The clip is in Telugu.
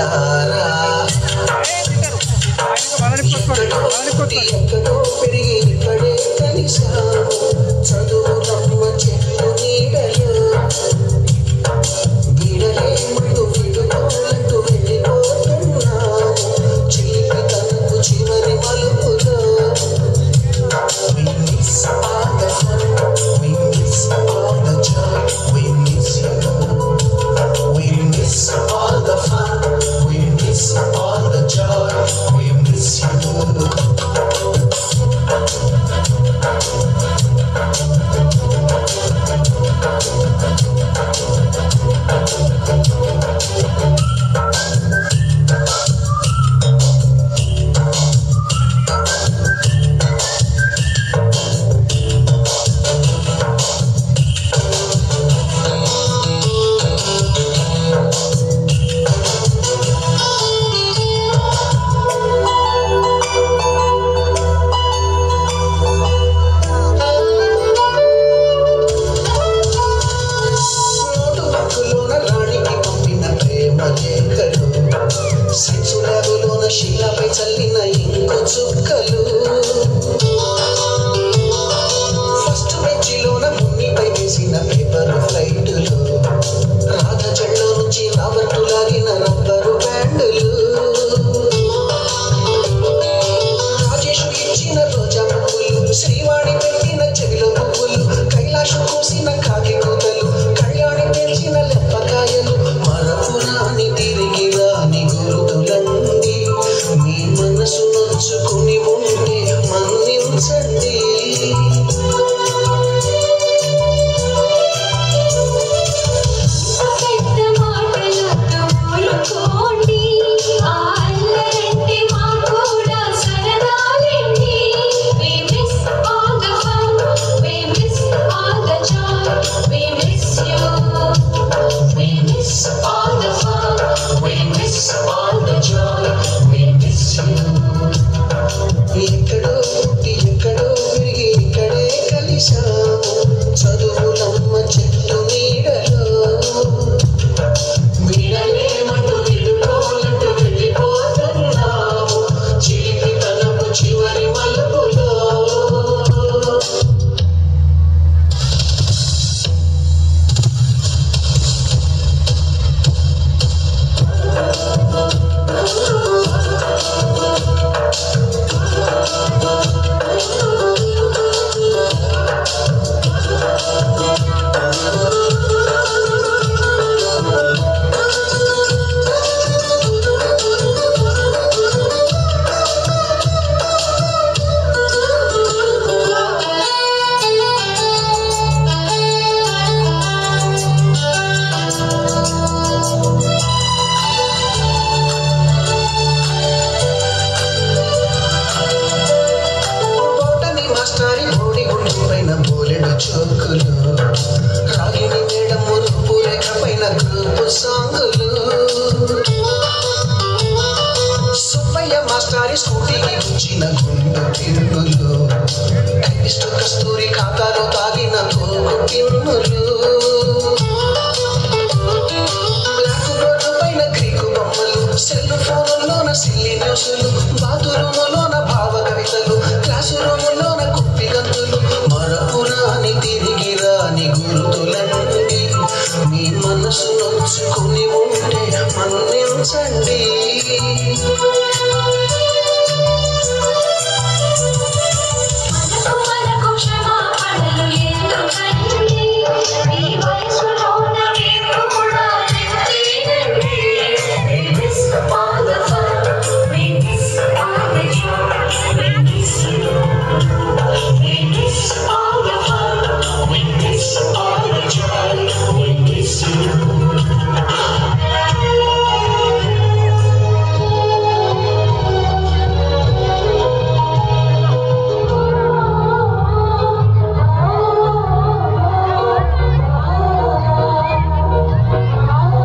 పిల్లలారా ఎక్కడో పెరిగి ఇక్కడే కలిసాము చదువులమ్మ చెట్టు నీడలు వీడలే ముందు విడుకోలంటూ వెళ్ళిపోతున్నాము చిలిపి తనకు చివరి మలుపులో We miss all the fun, we miss all the joy, we miss you. We miss all the fun, we miss all the joy, we miss you. శిలపై చల్లిన ఇంకు చుక్కలు ఫస్ట్ బెంచిలోన మున్నిపై వేసిన పేపర్ ఫ్లైట్లు రాధ చెళ్ళ నుంచి రాబర్టు లాగిన రబ్బరు బ్యాండులు రాజేషు ఇచ్చిన రోజా పువ్వులు శ్రీవాణి పెట్టిన చెవిలో పువ్వులు కైలాషు కూసిన కాకి కూతలు కళ్యాణి తెచ్చిన లెప్పకాయలు మరపురాని తిరిగి రాని గురుతులండి మీ మనసు నొచ్చుకుని ఉంటే మన్నించండి ఎక్కడో పుట్టి ఎక్కడో పెరిగి ఇక్కడే కలిసాము చదువులమ్మ చెట్టు నీడలో వీడలేమంటూ విడుకోలంటూ వెళ్ళిపోతున్నాము చిలిపి తనకు చివరి మలుపులో బోలెడు చోకులు రాగిని మేడం మురుపు రేఖ పైన గ్రూపు సాంగులు సుబ్బయ్య మాస్టారి స్కూటీకి గుచ్చిన గుండు టిన్నులు టైపిస్టు కస్తూరి ఖాతాలో తాగిన తోకు టిన్నులు బ్లాక్ బోర్డు పైన గ్రీకు బొమ్మలు సెల్ ఫోనుల్లోన సిల్లి న్యూసులు బాతురూములోన భావ కవితలు క్లాసు రూములోన కుప్పి గంతులు మరపురాని తిరిగి రాని గుర్తులండి మీ మనసు నొచ్చుకుని ఉంటే మన్నించండి